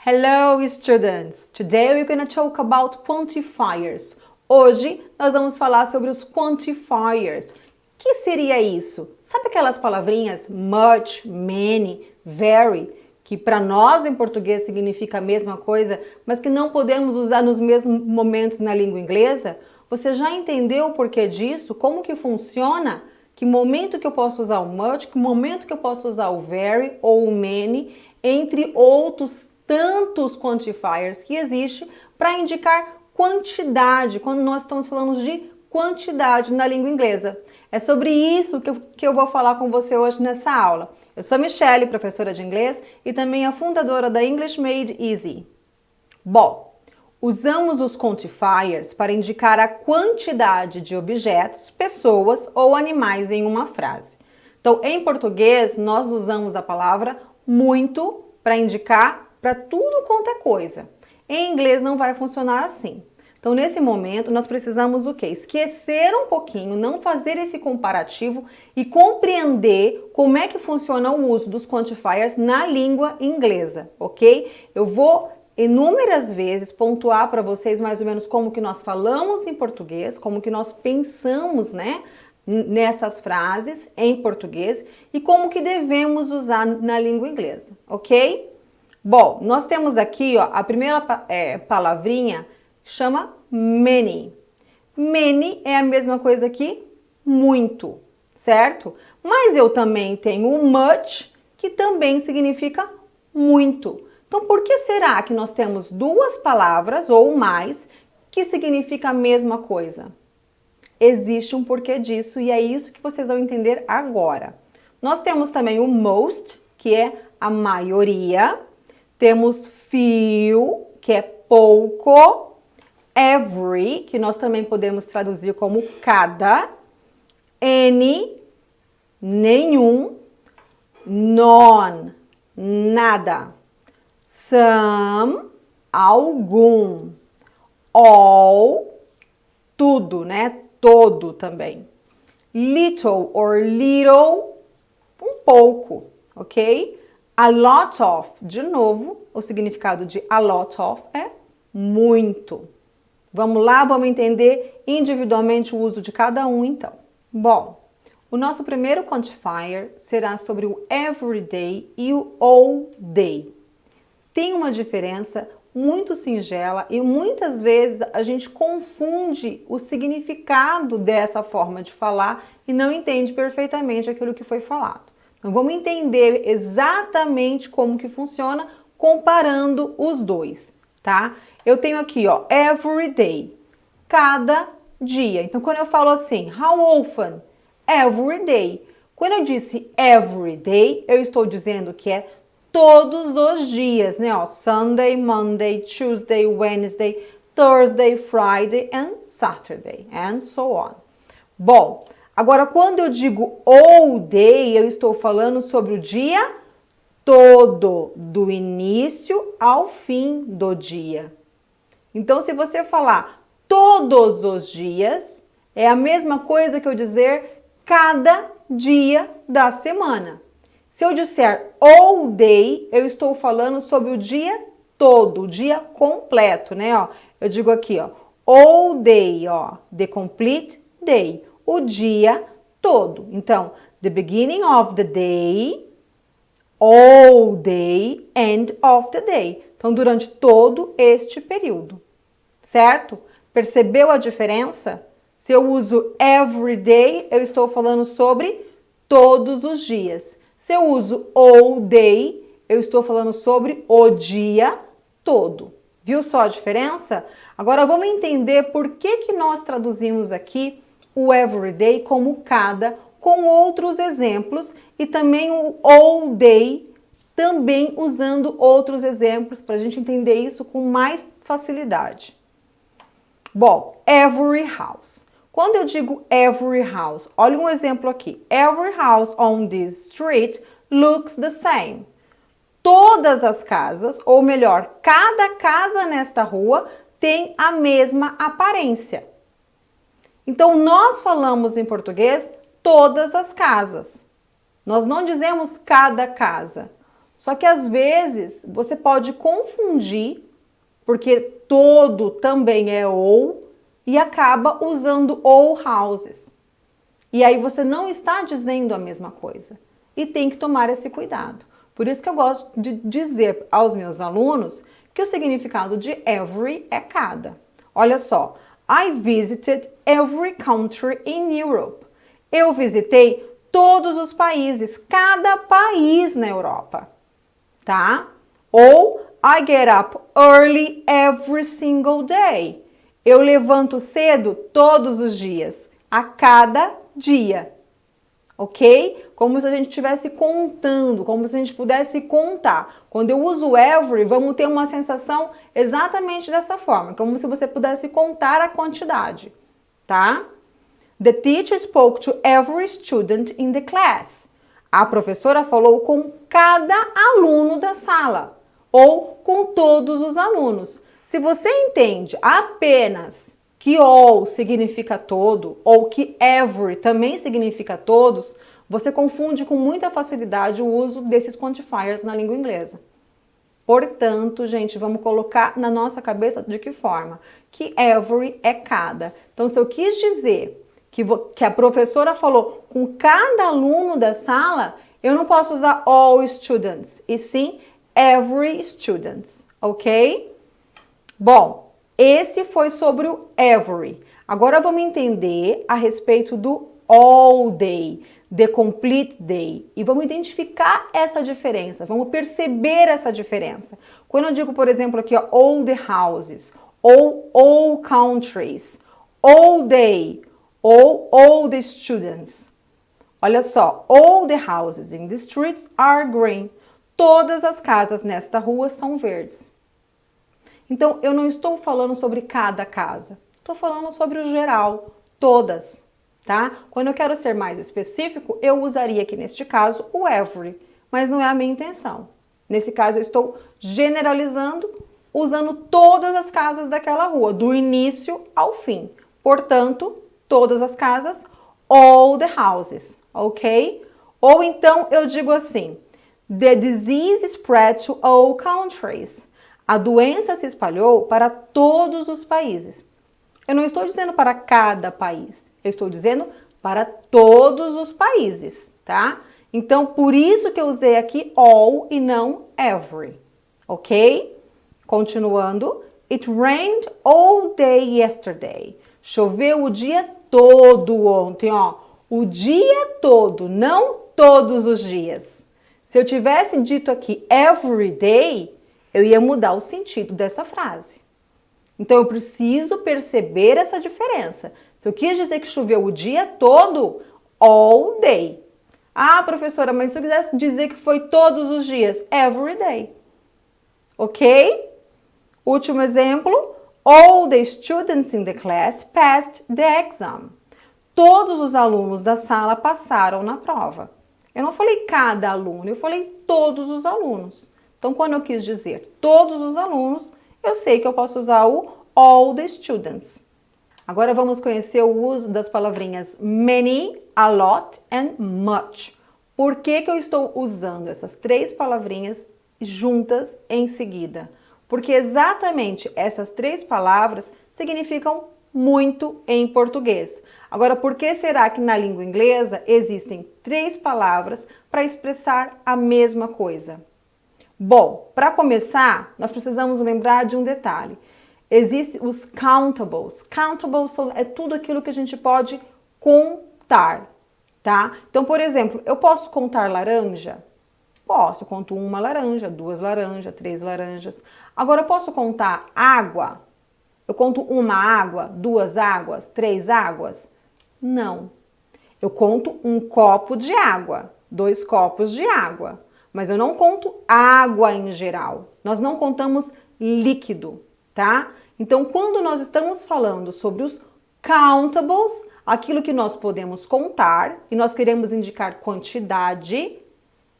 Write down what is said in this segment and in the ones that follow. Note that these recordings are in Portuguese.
Hello, students! Today we're going to talk about quantifiers. Hoje nós vamos falar sobre os quantifiers. O que seria isso? Sabe aquelas palavrinhas much, many, very, que para nós em português significa a mesma coisa, mas que não podemos usar nos mesmos momentos na língua inglesa? Você já entendeu o porquê disso? Como que funciona? Que momento que eu posso usar o much, que momento que eu posso usar o very ou o many, entre outros tantos quantifiers que existe para indicar quantidade, quando nós estamos falando de quantidade na língua inglesa. É sobre isso que eu vou falar com você hoje nessa aula. Eu sou Michelle, professora de inglês e também a fundadora da English Made Easy. Bom, usamos os quantifiers para indicar a quantidade de objetos, pessoas ou animais em uma frase. Então, em português, nós usamos a palavra muito para indicar para tudo quanto é coisa. Em inglês não vai funcionar assim. Então, nesse momento, nós precisamos o quê? Esquecer um pouquinho, não fazer esse comparativo e compreender como é que funciona o uso dos quantifiers na língua inglesa, ok? Eu vou inúmeras vezes pontuar para vocês mais ou menos como que nós falamos em português, como que nós pensamos, né, nessas frases em português e como que devemos usar na língua inglesa, ok? Bom, nós temos aqui, ó, a primeira palavrinha chama many. Many é a mesma coisa que muito, certo? Mas eu também tenho much, que também significa muito. Então, por que será que nós temos duas palavras ou mais que significam a mesma coisa? Existe um porquê disso e é isso que vocês vão entender agora. Nós temos também o most, que é a maioria. Temos few, que é pouco. Every, que nós também podemos traduzir como cada. Any, nenhum. None, nada. Some, algum. All, tudo, né? Todo também. Little or little, um pouco, ok? A lot of, de novo, o significado de a lot of é muito. Vamos lá, vamos entender individualmente o uso de cada um, então. Bom, o nosso primeiro quantifier será sobre o everyday e o all day. Tem uma diferença muito singela e muitas vezes a gente confunde o significado dessa forma de falar e não entende perfeitamente aquilo que foi falado. Então vamos entender exatamente como que funciona comparando os dois, tá? Eu tenho aqui, ó, every day, cada dia. Então quando eu falo assim, how often? Every day. Quando eu disse every day, eu estou dizendo que é todos os dias, né? Ó, Sunday, Monday, Tuesday, Wednesday, Thursday, Friday and Saturday and so on. Bom, agora quando eu digo all day, eu estou falando sobre o dia todo, do início ao fim do dia. Então, se você falar todos os dias, é a mesma coisa que eu dizer cada dia da semana. Se eu disser all day, eu estou falando sobre o dia todo, o dia completo, né? Ó, eu digo aqui, ó, all day, ó, the complete day, o dia todo. Então, the beginning of the day, all day, end of the day. Então, durante todo este período, certo? Percebeu a diferença? Se eu uso every day, eu estou falando sobre todos os dias. Se eu uso all day, eu estou falando sobre o dia todo. Viu só a diferença? Agora vamos entender por que nós traduzimos aqui o everyday como cada, com outros exemplos, e também o all day, também usando outros exemplos, para a gente entender isso com mais facilidade. Bom, every house. Quando eu digo every house, olha um exemplo aqui. Every house on this street looks the same. Todas as casas, ou melhor, cada casa nesta rua tem a mesma aparência. Então, nós falamos em português todas as casas. Nós não dizemos cada casa. Só que às vezes você pode confundir, porque todo também é ou, e acaba usando all houses. E aí você não está dizendo a mesma coisa. E tem que tomar esse cuidado. Por isso que eu gosto de dizer aos meus alunos que o significado de every é cada. Olha só. I visited every country in Europe. Eu visitei todos os países, cada país na Europa. Tá? Ou I get up early every single day. Eu levanto cedo todos os dias, a cada dia. Ok? Como se a gente estivesse contando, como se a gente pudesse contar. Quando eu uso every, vamos ter uma sensação exatamente dessa forma, como se você pudesse contar a quantidade, tá? The teacher spoke to every student in the class. A professora falou com cada aluno da sala, ou com todos os alunos. Se você entende apenas que all significa todo, ou que every também significa todos, você confunde com muita facilidade o uso desses quantifiers na língua inglesa. Portanto, gente, vamos colocar na nossa cabeça de que forma? Que every é cada. Então, se eu quis dizer que a professora falou com cada aluno da sala, eu não posso usar all students, e sim every student, ok? Bom, esse foi sobre o every. Agora vamos entender a respeito do all day, the complete day. E vamos identificar essa diferença, vamos perceber essa diferença. Quando eu digo, por exemplo, aqui, ó, all the houses, ou all countries, all day, ou all the students. Olha só, all the houses in the streets are green. Todas as casas nesta rua são verdes. Então, eu não estou falando sobre cada casa, estou falando sobre o geral, todas, tá? Quando eu quero ser mais específico, eu usaria aqui neste caso o every, mas não é a minha intenção. Nesse caso, eu estou generalizando, usando todas as casas daquela rua, do início ao fim. Portanto, todas as casas, all the houses, ok? Ou então eu digo assim, the disease spread to all countries. A doença se espalhou para todos os países. Eu não estou dizendo para cada país, eu estou dizendo para todos os países, tá? Então, por isso que eu usei aqui all e não every, ok? Continuando, it rained all day yesterday. Choveu o dia todo ontem, ó. O dia todo, não todos os dias. Se eu tivesse dito aqui every day, eu ia mudar o sentido dessa frase. Então, eu preciso perceber essa diferença. Se eu quis dizer que choveu o dia todo, all day. Ah, professora, mas se eu quisesse dizer que foi todos os dias, every day. Ok? Último exemplo. All the students in the class passed the exam. Todos os alunos da sala passaram na prova. Eu não falei cada aluno, eu falei todos os alunos. Então, quando eu quis dizer todos os alunos, eu sei que eu posso usar o all the students. Agora vamos conhecer o uso das palavrinhas many, a lot and much. Por que que eu estou usando essas três palavrinhas juntas em seguida? Porque exatamente essas três palavras significam muito em português. Agora, por que será que na língua inglesa existem três palavras para expressar a mesma coisa? Bom, para começar, nós precisamos lembrar de um detalhe. Existem os countables. Countables é tudo aquilo que a gente pode contar, tá? Então, por exemplo, eu posso contar laranja? Posso, eu conto uma laranja, duas laranjas, três laranjas. Agora, eu posso contar água? Eu conto uma água, duas águas, três águas? Não. Eu conto um copo de água, dois copos de água. Mas eu não conto água em geral. Nós não contamos líquido, tá? Então, quando nós estamos falando sobre os countables, aquilo que nós podemos contar, e nós queremos indicar quantidade,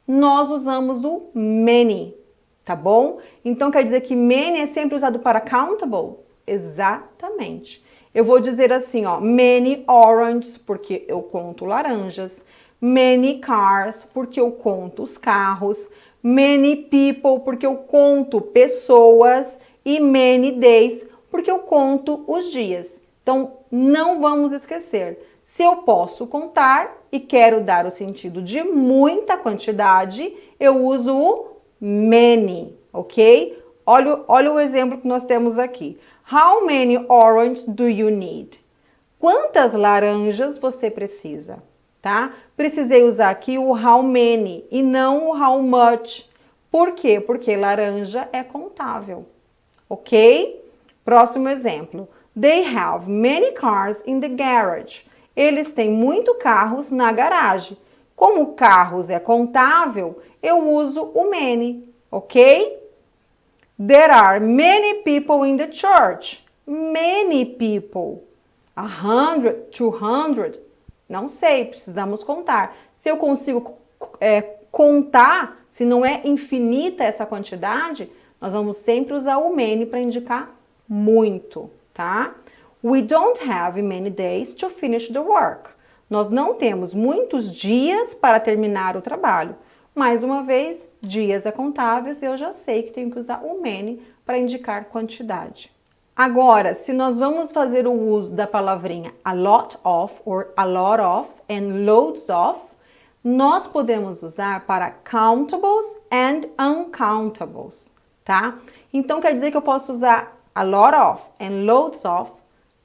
nós usamos o many, tá bom? Então, quer dizer que many é sempre usado para countable? Exatamente. Eu vou dizer assim, ó, many oranges, porque eu conto laranjas. Many cars, porque eu conto os carros. Many people, porque eu conto pessoas. E many days, porque eu conto os dias. Então, não vamos esquecer. Se eu posso contar e quero dar o sentido de muita quantidade, eu uso o many, ok? Olha o exemplo que nós temos aqui. How many oranges do you need? Quantas laranjas você precisa, tá? Precisei usar aqui o how many e não o how much. Por quê? Porque laranja é contável, ok? Próximo exemplo. They have many cars in the garage. Eles têm muitos carros na garagem. Como carros é contável, eu uso o many, ok? There are many people in the church. Many people. 100, 200. Não sei, precisamos contar. Se eu consigo contar, se não é infinita essa quantidade, nós vamos sempre usar o many para indicar muito, tá? We don't have many days to finish the work. Nós não temos muitos dias para terminar o trabalho. Mais uma vez, dias é contáveis, eu já sei que tenho que usar o many para indicar quantidade. Agora, se nós vamos fazer o uso da palavrinha a lot of, or a lot of, and loads of, nós podemos usar para countables and uncountables, tá? Então, quer dizer que eu posso usar a lot of and loads of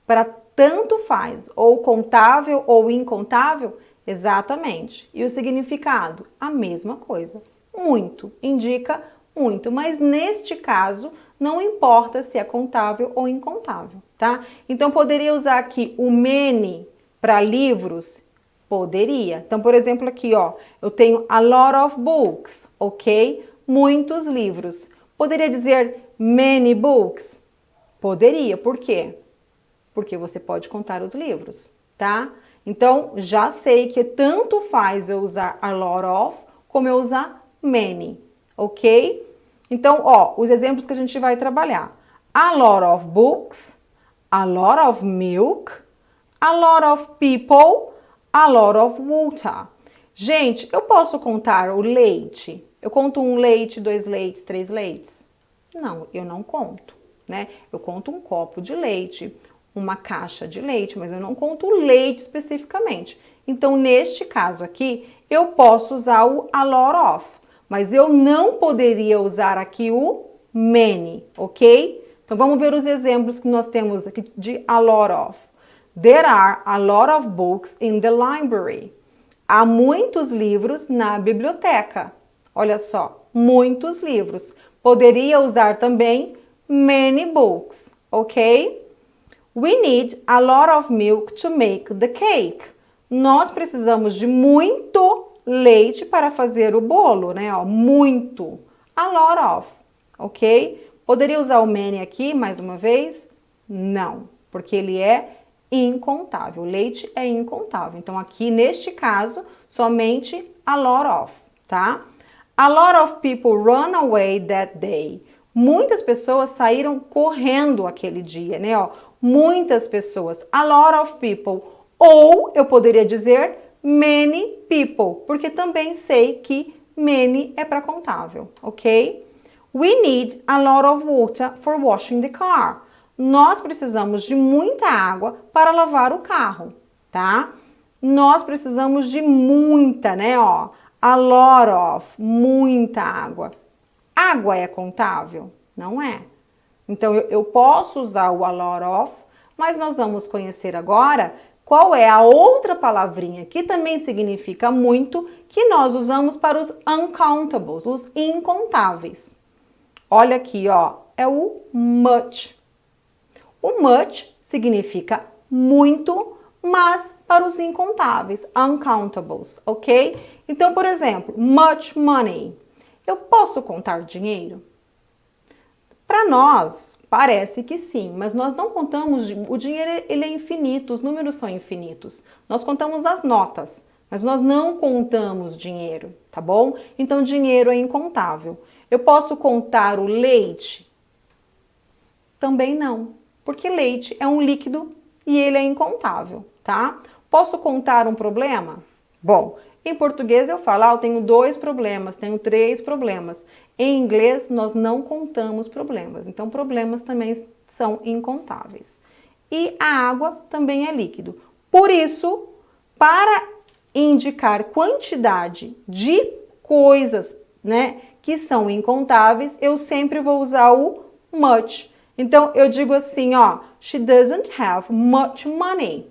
para tanto faz, ou contável ou incontável? Exatamente. E o significado? A mesma coisa. Muito indica muito, mas neste caso não importa se é contável ou incontável, tá? Então poderia usar aqui o many para livros? Poderia. Então, por exemplo, aqui, ó, eu tenho a lot of books, ok? Muitos livros. Poderia dizer many books? Poderia. Por quê? Porque você pode contar os livros, tá? Então, já sei que tanto faz eu usar a lot of, como eu usar many, ok? Então, ó, os exemplos que a gente vai trabalhar. A lot of books, a lot of milk, a lot of people, a lot of water. Gente, eu posso contar o leite? Eu conto um leite, 2 leites, 3 leites? Não, eu não conto, né? Eu conto um copo de leite, uma caixa de leite, mas eu não conto o leite especificamente. Então, neste caso aqui, eu posso usar o a lot of, mas eu não poderia usar aqui o many, ok? Então, vamos ver os exemplos que nós temos aqui de a lot of. There are a lot of books in the library. Há muitos livros na biblioteca. Olha só, muitos livros. Poderia usar também many books, ok? We need a lot of milk to make the cake. Nós precisamos de muito leite para fazer o bolo, né? Ó, muito. A lot of, ok? Poderia usar o many aqui, mais uma vez? Não, porque ele é incontável. O leite é incontável. Então, aqui, neste caso, somente a lot of, tá? A lot of people run away that day. Muitas pessoas saíram correndo aquele dia, né? Ó, muitas pessoas. A lot of people. Ou eu poderia dizer many people, porque também sei que many é para contável, ok? We need a lot of water for washing the car. Nós precisamos de muita água para lavar o carro, tá? Nós precisamos de muita, né? Ó, a lot of, muita água. Água é contável? Não é. Então, eu posso usar o a lot of, mas nós vamos conhecer agora qual é a outra palavrinha que também significa muito, que nós usamos para os uncountables, os incontáveis. Olha aqui, ó, é o much. O much significa muito, mas para os incontáveis, uncountables, ok? Então, por exemplo, much money. Eu posso contar dinheiro? Para nós, parece que sim, mas nós não contamos, o dinheiro ele é infinito, os números são infinitos. Nós contamos as notas, mas nós não contamos dinheiro, tá bom? Então, dinheiro é incontável. Eu posso contar o leite? Também não, porque leite é um líquido e ele é incontável, tá? Posso contar um problema? Bom, Em português eu falo, eu tenho 2 problemas, tenho 3 problemas. Em inglês nós não contamos problemas, então problemas também são incontáveis. E a água também é líquido. Por isso, para indicar quantidade de coisas, né, que são incontáveis, eu sempre vou usar o much. Então, eu digo assim, ó, she doesn't have much money.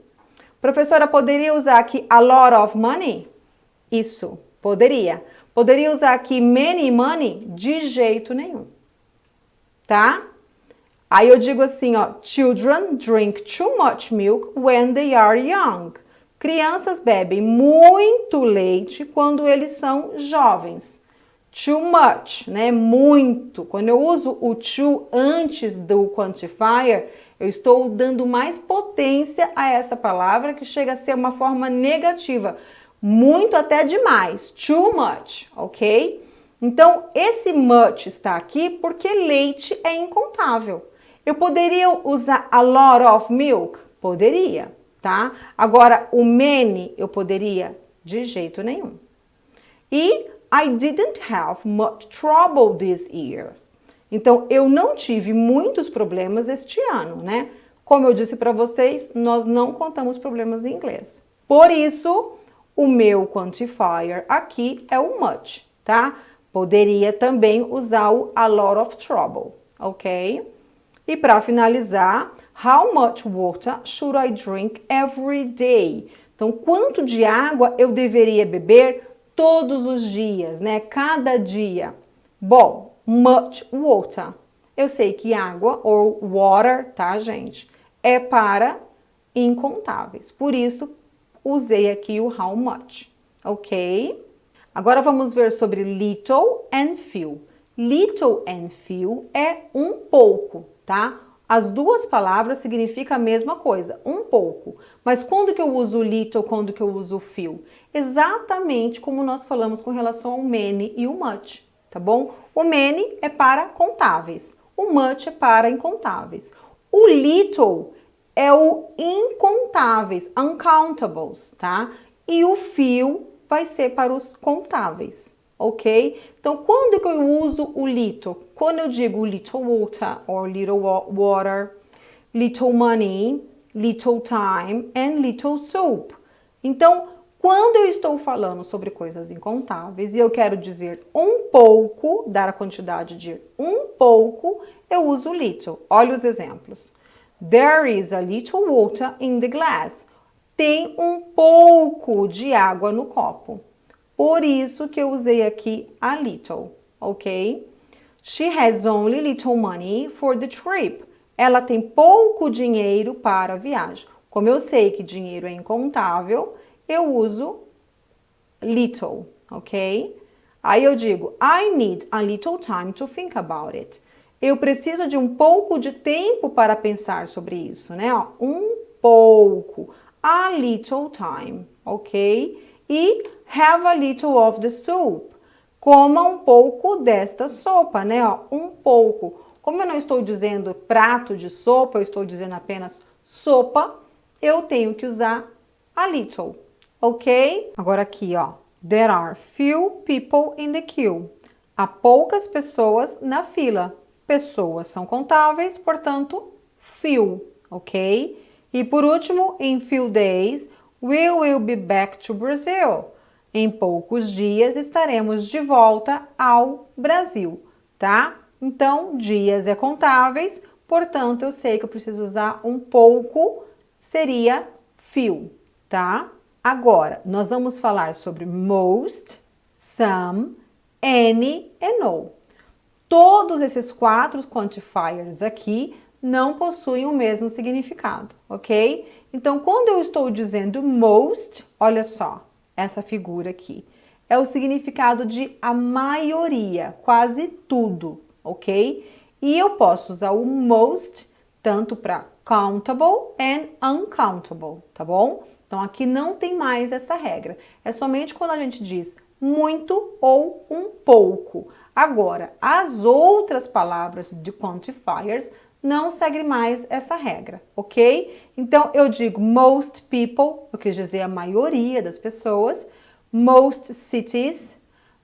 Professora, poderia usar aqui a lot of money? Isso, poderia. Poderia usar aqui many money? De jeito nenhum, tá? Aí eu digo assim, ó, children drink too much milk when they are young. Crianças bebem muito leite quando eles são jovens. Too much, né? Muito. Quando eu uso o to antes do quantifier, eu estou dando mais potência a essa palavra que chega a ser uma forma negativa. Muito até demais. Too much, ok? Então, esse much está aqui porque leite é incontável. Eu poderia usar a lot of milk? Poderia, tá? Agora, o many eu poderia? De jeito nenhum. E I didn't have much trouble this year. Então, eu não tive muitos problemas este ano, né? Como eu disse para vocês, nós não contamos problemas em inglês. Por isso, o meu quantifier aqui é o much, tá? Poderia também usar o a lot of trouble, ok? E para finalizar, how much water should I drink every day? Então, quanto de água eu deveria beber todos os dias, né? Cada dia. Bom, much water. Eu sei que água, ou water, tá, gente? É para incontáveis. Por isso, usei aqui o how much, ok? Agora vamos ver sobre little and few. Little and few é um pouco, tá? As duas palavras significam a mesma coisa, um pouco. Mas quando que eu uso little, quando que eu uso few? Exatamente como nós falamos com relação ao many e o much, tá bom? O many é para contáveis, o much é para incontáveis. O little é o incontáveis, uncountables, tá? E o few vai ser para os contáveis, ok? Então, quando que eu uso o little? Quando eu digo little water or little water, little money, little time and little soap. Então, quando eu estou falando sobre coisas incontáveis e eu quero dizer um pouco, dar a quantidade de um pouco, eu uso little. Olha os exemplos. There is a little water in the glass. Tem um pouco de água no copo. Por isso que eu usei aqui a little, ok? She has only little money for the trip. Ela tem pouco dinheiro para a viagem. Como eu sei que dinheiro é incontável, eu uso little, ok? Aí eu digo, I need a little time to think about it. Eu preciso de um pouco de tempo para pensar sobre isso, né? Ó, um pouco. A little time, ok? E have a little of the soup. Coma um pouco desta sopa, né? Ó, um pouco. Como eu não estou dizendo prato de sopa, eu estou dizendo apenas sopa, eu tenho que usar a little, ok? Agora aqui, ó. There are few people in the queue. Há poucas pessoas na fila. Pessoas são contáveis, portanto, few, ok? E por último, in few days, we will be back to Brazil. Em poucos dias estaremos de volta ao Brasil, tá? Então, dias é contáveis, portanto, eu sei que eu preciso usar um pouco, seria few, tá? Agora, nós vamos falar sobre most, some, any and all. Todos esses 4 quantifiers aqui não possuem o mesmo significado, ok? Então, quando eu estou dizendo most, olha só, essa figura aqui, é o significado de a maioria, quase tudo, ok? E eu posso usar o most tanto para countable and uncountable, tá bom? Então, aqui não tem mais essa regra. É somente quando a gente diz muito ou um pouco. Agora, as outras palavras de quantifiers não seguem mais essa regra, ok? Então, eu digo most people, eu quis dizer a maioria das pessoas. most cities,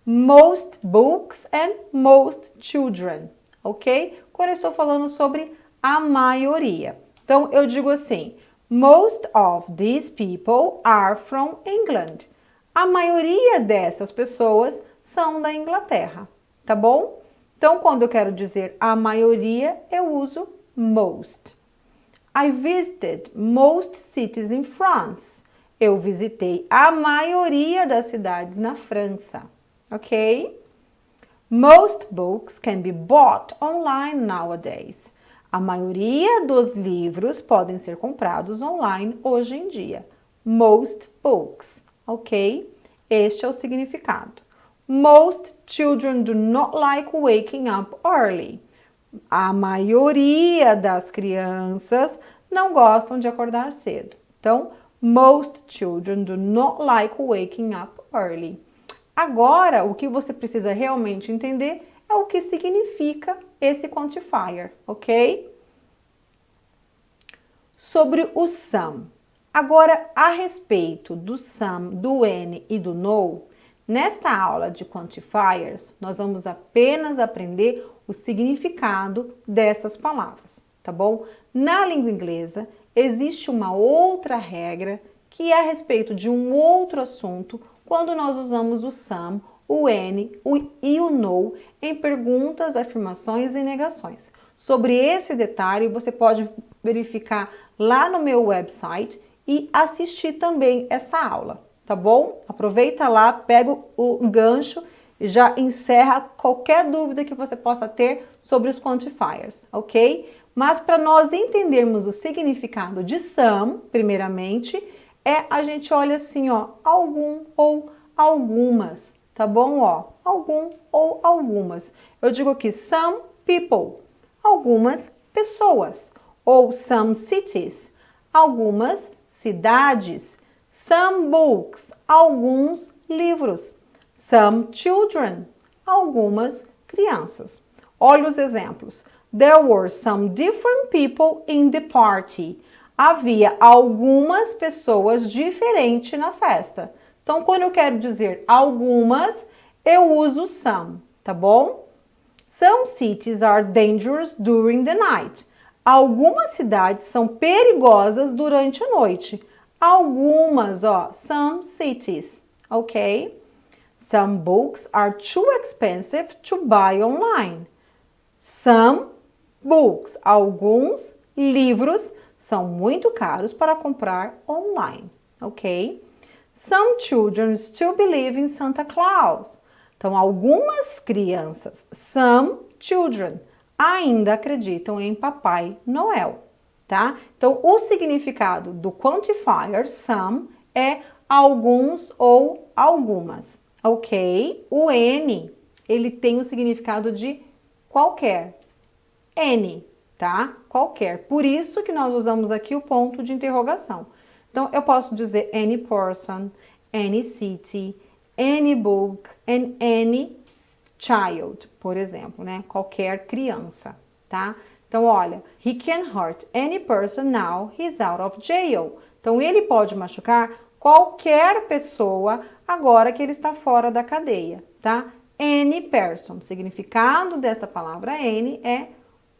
most books and most children, ok? Quando eu estou falando sobre a maioria. Então, eu digo assim, most of these people are from England. A maioria dessas pessoas são da Inglaterra, tá bom? Então, quando eu quero dizer a maioria, eu uso most. I visited most cities in France. Eu visitei a maioria das cidades na França, ok? Most books can be bought online nowadays. A maioria dos livros podem ser comprados online hoje em dia. Most books, ok? Este é o significado. Most children do not like waking up early. A maioria das crianças não gostam de acordar cedo. Então, most children do not like waking up early. Agora, o que você precisa realmente entender é o que significa esse quantifier, ok? Sobre o some. Agora, a respeito do some, do any e do no, nesta aula de quantifiers, nós vamos apenas aprender o significado dessas palavras, tá bom? Na língua inglesa, existe uma outra regra que é a respeito de um outro assunto quando nós usamos o some, o any e o no em perguntas, afirmações e negações. Sobre esse detalhe, você pode verificar lá no meu website e assistir também essa aula, tá bom? Aproveita lá, pega o gancho e já encerra qualquer dúvida que você possa ter sobre os quantifiers, ok? Mas para nós entendermos o significado de some, primeiramente, a gente olha assim, ó, algum ou algumas, tá bom? Ó, algum ou algumas. Eu digo aqui some people, algumas pessoas, ou some cities, algumas cidades, some books, alguns livros, some children, algumas crianças. Olha os exemplos. There were some different people in the party. Havia algumas pessoas diferentes na festa. Então, quando eu quero dizer algumas, eu uso some, tá bom? Some cities are dangerous during the night. Algumas cidades são perigosas durante a noite. Algumas, ó, some cities, ok? Some books are too expensive to buy online. Some books, alguns livros são muito caros para comprar online, ok? Some children still believe in Santa Claus. Então, algumas crianças, some children, ainda acreditam em Papai Noel, tá? Então, o significado do quantifier some é alguns ou algumas, ok? O any, ele tem o significado de qualquer, any, tá? Qualquer. Por isso que nós usamos aqui o ponto de interrogação. Então, eu posso dizer any person, any city, any book and any child, por exemplo, né? Qualquer criança, tá? Então, olha, he can hurt any person now he's out of jail. Então, ele pode machucar qualquer pessoa agora que ele está fora da cadeia, tá? Any person. O significado dessa palavra any é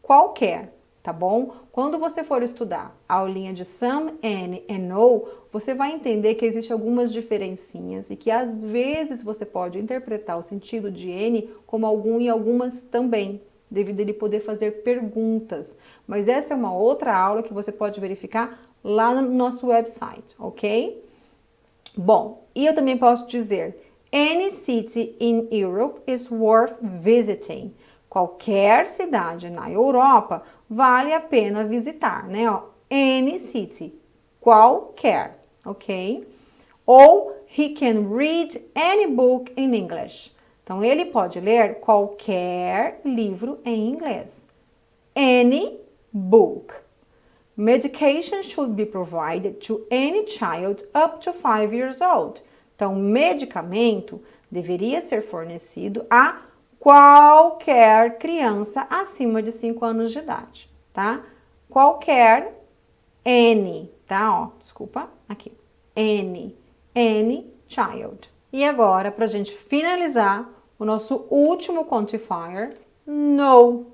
qualquer, tá bom? Quando você for estudar a aulinha de some, any and no, você vai entender que existem algumas diferencinhas e que às vezes você pode interpretar o sentido de any como algum e algumas também, devido a ele poder fazer perguntas. Mas essa é uma outra aula que você pode verificar lá no nosso website, ok? Bom, e eu também posso dizer any city in Europe is worth visiting. Qualquer cidade na Europa vale a pena visitar, né? Ó, any city, qualquer, ok? Ou he can read any book in English. Então, ele pode ler qualquer livro em inglês. Any book. Medication should be provided to any child up to 5 years old. Então, medicamento deveria ser fornecido a qualquer criança acima de 5 anos de idade, tá? Qualquer, any, tá? Ó, desculpa, aqui. Any child, E agora, para a gente finalizar, o nosso último quantifier, no,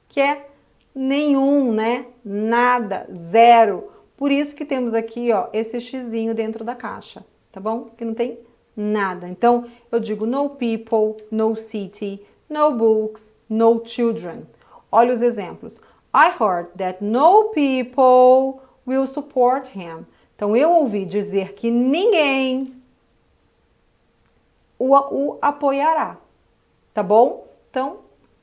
que é nenhum, né? Nada, zero. Por isso que temos aqui, ó, esse xizinho dentro da caixa, tá bom? Que não tem nada. Então, eu digo no people, no city, no books, no children. Olha os exemplos. I heard that no people will support him. Então, eu ouvi dizer que ninguém o apoiará, tá bom? Então,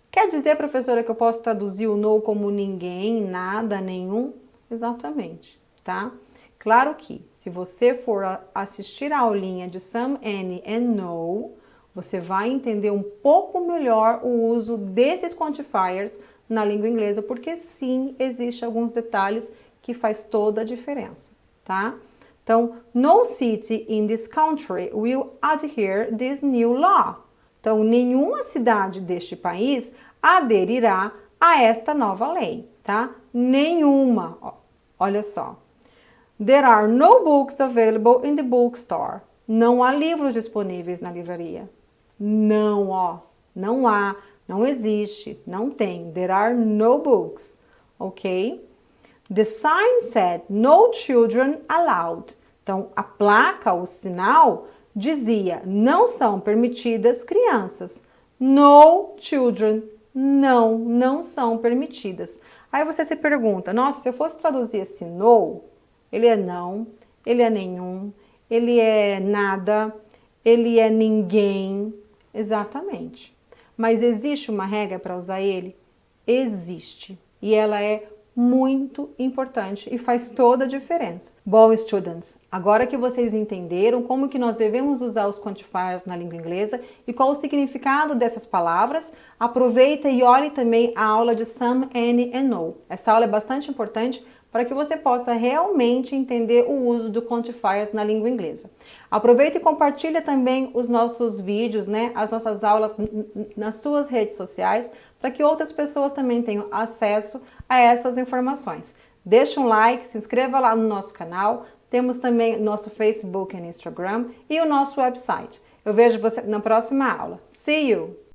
quer dizer, professora, que eu posso traduzir o no como ninguém, nada, nenhum? Exatamente, tá? Claro que, se você for assistir a aulinha de some, any and no, você vai entender um pouco melhor o uso desses quantifiers na língua inglesa, porque sim, existe alguns detalhes que faz toda a diferença, tá? Então, no city in this country will adhere this new law. Então, nenhuma cidade deste país aderirá a esta nova lei, tá? Nenhuma. Olha só. There are no books available in the bookstore. Não há livros disponíveis na livraria. Não, ó. Não há, não existe, não tem. There are no books, ok? The sign said no children allowed. Então, a placa, o sinal, dizia não são permitidas crianças. No children. Não, não são permitidas. Aí você se pergunta, nossa, se eu fosse traduzir esse no, ele é não, ele é nenhum, ele é nada, ele é ninguém. Exatamente. Mas existe uma regra para usar ele? Existe. E ela é muito importante e faz toda a diferença. Bom, students, agora que vocês entenderam como que nós devemos usar os quantifiers na língua inglesa e qual o significado dessas palavras, aproveita e olhe também a aula de some, any and no. Essa aula é bastante importante para que você possa realmente entender o uso do quantifiers na língua inglesa. Aproveita e compartilha também os nossos vídeos, né, as nossas aulas nas suas redes sociais, para que outras pessoas também tenham acesso a essas informações. Deixa um like, se inscreva lá no nosso canal, temos também nosso Facebook e Instagram e o nosso website. Eu vejo você na próxima aula. See you!